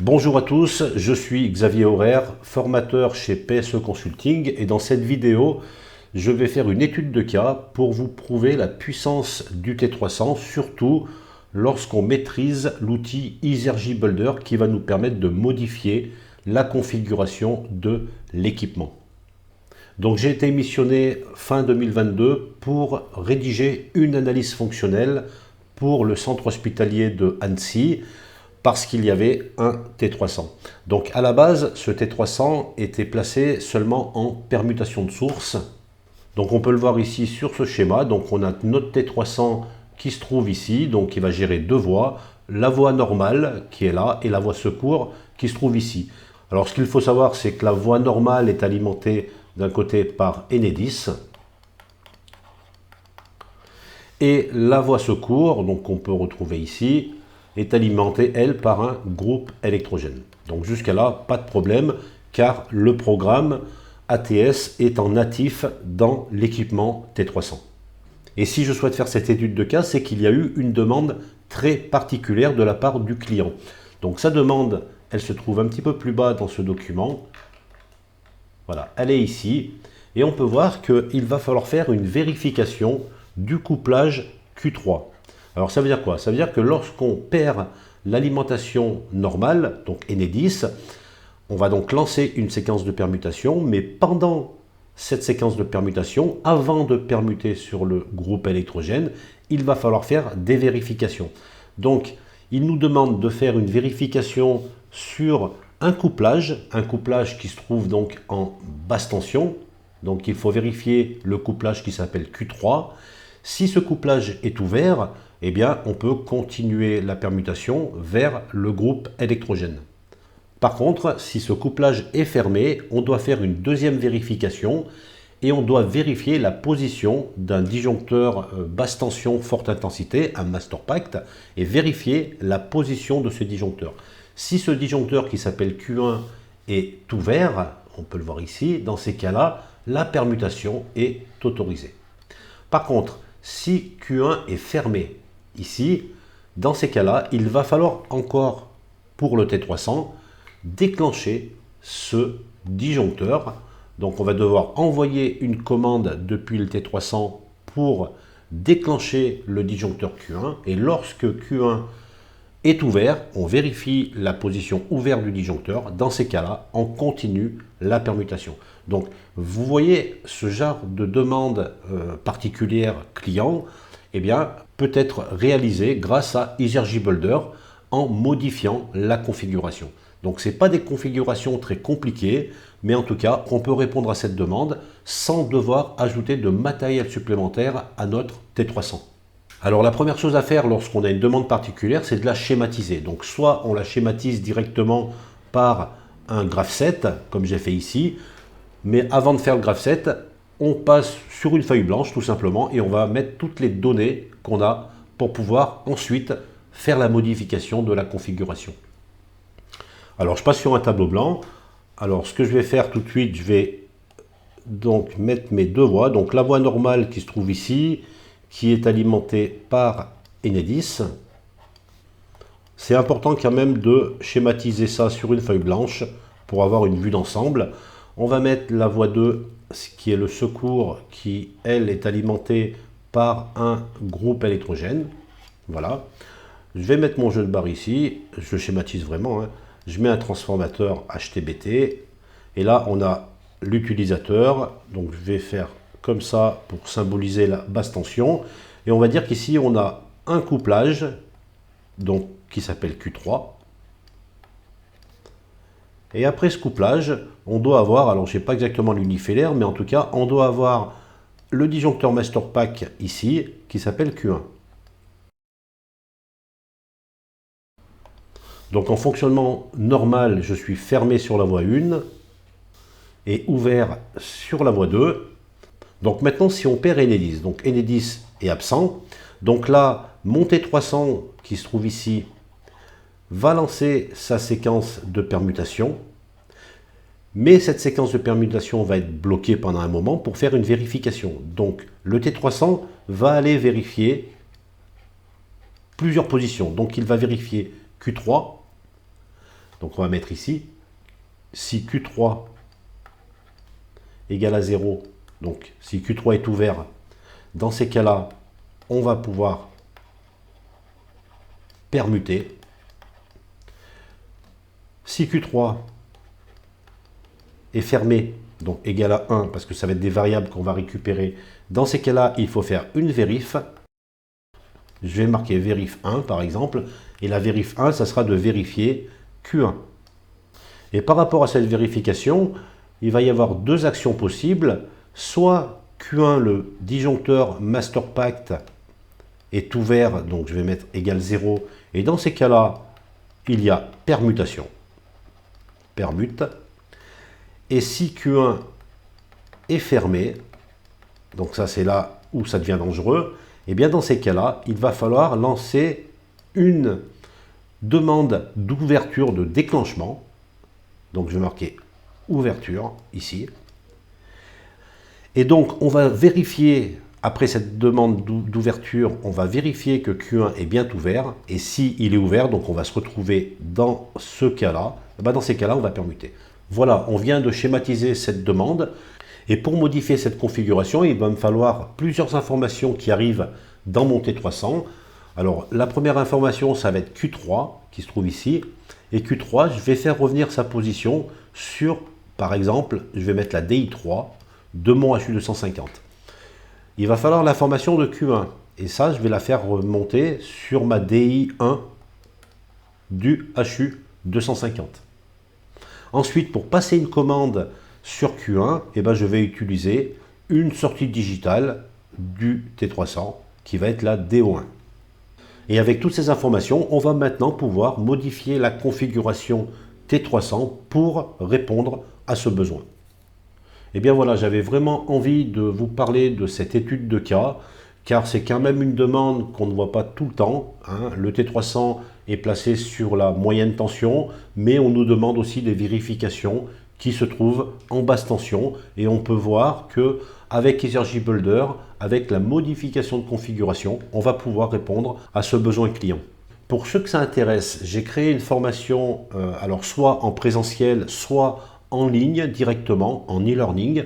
Bonjour à tous, je suis Xavier Aurer, formateur chez PSE Consulting et dans cette vidéo, je vais faire une étude de cas pour vous prouver la puissance du T300, surtout lorsqu'on maîtrise l'outil Exergy Builder qui va nous permettre de modifier la configuration de l'équipement. Donc j'ai été missionné fin 2022 pour rédiger une analyse fonctionnelle pour le centre hospitalier de Annecy, parce qu'il y avait un T300. Donc à la base, ce T300 était placé seulement en permutation de source. Donc on peut le voir ici sur ce schéma. Donc on a notre T300 qui se trouve ici, donc qui va gérer deux voies, la voie normale qui est là et la voie secours qui se trouve ici. Alors ce qu'il faut savoir, c'est que la voie normale est alimentée d'un côté par Enedis et la voie secours, donc qu'on peut retrouver ici, est alimentée, elle, par un groupe électrogène. Donc jusqu'à là, pas de problème, car le programme ATS est en natif dans l'équipement T300. Et si je souhaite faire cette étude de cas, c'est qu'il y a eu une demande très particulière de la part du client. Donc sa demande, elle se trouve un petit peu plus bas dans ce document. Voilà, elle est ici. Et on peut voir qu'il va falloir faire une vérification du couplage Q3. Alors ça veut dire quoi? Ça veut dire que lorsqu'on perd l'alimentation normale, donc Enedis, on va donc lancer une séquence de permutation, mais pendant cette séquence de permutation, avant de permuter sur le groupe électrogène, il va falloir faire des vérifications. Donc il nous demande de faire une vérification sur un couplage qui se trouve donc en basse tension. Donc il faut vérifier le couplage qui s'appelle Q3. Si ce couplage est ouvert, eh bien, on peut continuer la permutation vers le groupe électrogène. Par contre, si ce couplage est fermé, on doit faire une deuxième vérification et on doit vérifier la position d'un disjoncteur basse tension forte intensité, un master pact, et vérifier la position de ce disjoncteur. Si ce disjoncteur qui s'appelle Q1 est ouvert, on peut le voir ici, dans ces cas-là, la permutation est autorisée. Par contre, si Q1 est fermé, ici, dans ces cas-là, il va falloir encore, pour le T300, déclencher ce disjoncteur. Donc on va devoir envoyer une commande depuis le T300 pour déclencher le disjoncteur Q1. Et lorsque Q1 est ouvert, on vérifie la position ouverte du disjoncteur. Dans ces cas-là, on continue la permutation. Donc vous voyez ce genre de demande particulière client, eh bien, peut être réalisé grâce à Exergy Builder en modifiant la configuration. Donc ce n'est pas des configurations très compliquées, mais en tout cas, on peut répondre à cette demande sans devoir ajouter de matériel supplémentaire à notre T300. Alors la première chose à faire lorsqu'on a une demande particulière, c'est de la schématiser. Donc soit on la schématise directement par un graphset, comme j'ai fait ici, mais avant de faire le graphset, on passe sur une feuille blanche tout simplement et on va mettre toutes les données qu'on a pour pouvoir ensuite faire la modification de la configuration. Alors je passe sur un tableau blanc. Alors ce que je vais faire tout de suite, je vais donc mettre mes deux voies. Donc la voie normale qui se trouve ici, qui est alimentée par Enedis. C'est important quand même de schématiser ça sur une feuille blanche pour avoir une vue d'ensemble. On va mettre la voie 2, qui est le secours, qui, elle, est alimentée par un groupe électrogène. Voilà. Je vais mettre mon jeu de barre ici. Je schématise vraiment. Je mets un transformateur HTBT. Et là, on a l'utilisateur. Donc, je vais faire comme ça pour symboliser la basse tension. Et on va dire qu'ici, on a un couplage donc, qui s'appelle Q3. Et après ce couplage, on doit avoir, alors je ne sais pas exactement l'unifilaire, mais en tout cas, on doit avoir le disjoncteur master pack ici, qui s'appelle Q1. Donc en fonctionnement normal, je suis fermé sur la voie 1 et ouvert sur la voie 2. Donc maintenant, si on perd Enedis, donc Enedis est absent, donc là, mon T300 qui se trouve ici va lancer sa séquence de permutation. Mais cette séquence de permutation va être bloquée pendant un moment pour faire une vérification. Donc le T300 va aller vérifier plusieurs positions. Donc il va vérifier Q3, Donc on va mettre ici, si Q3 égale à 0, donc si Q3 est ouvert, dans ces cas-là, on va pouvoir permuter. Si Q3 est fermé, donc égal à 1, parce que ça va être des variables qu'on va récupérer, dans ces cas-là, il faut faire une vérif. Je vais marquer vérif 1 par exemple, et la vérif 1, ça sera de vérifier Q1. Et par rapport à cette vérification, il va y avoir deux actions possibles. Soit Q1, le disjoncteur master pact, est ouvert, donc je vais mettre égal 0, et dans ces cas-là, il y a permutation. Permute. Et si Q1 est fermé, donc ça c'est là où ça devient dangereux, et bien dans ces cas-là, il va falloir lancer une demande d'ouverture de déclenchement. Donc je vais marquer ouverture ici. Et donc on va vérifier, après cette demande d'ouverture, on va vérifier que Q1 est bien ouvert. Et s'il est ouvert, donc on va se retrouver dans ce cas-là. Dans ces cas-là, on va permuter. Voilà, on vient de schématiser cette demande. Et pour modifier cette configuration, il va me falloir plusieurs informations qui arrivent dans mon T300. Alors, la première information, ça va être Q3, qui se trouve ici. Et Q3, je vais faire revenir sa position sur, par exemple, je vais mettre la DI3 de mon HU250. Il va falloir l'information de Q1. Et ça, je vais la faire remonter sur ma DI1 du HU250. Ensuite, pour passer une commande sur Q1, je vais utiliser une sortie digitale du T300 qui va être la DO1. Et avec toutes ces informations, on va maintenant pouvoir modifier la configuration T300 pour répondre à ce besoin. Et bien voilà, j'avais vraiment envie de vous parler de cette étude de cas, car c'est quand même une demande qu'on ne voit pas tout le temps. Le T300 est placé sur la moyenne tension, mais on nous demande aussi des vérifications qui se trouvent en basse tension. Et on peut voir que avec Exergy Builder, avec la modification de configuration, on va pouvoir répondre à ce besoin client. Pour ceux que ça intéresse, j'ai créé une formation, alors soit en présentiel, soit en ligne directement, en e-learning.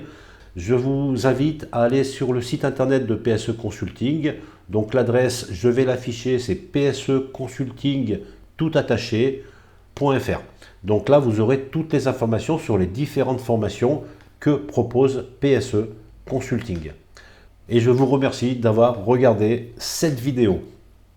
Je vous invite à aller sur le site internet de PSE Consulting. Donc l'adresse, je vais l'afficher, c'est pseconsulting.fr. Donc là, vous aurez toutes les informations sur les différentes formations que propose PSE Consulting. Et je vous remercie d'avoir regardé cette vidéo.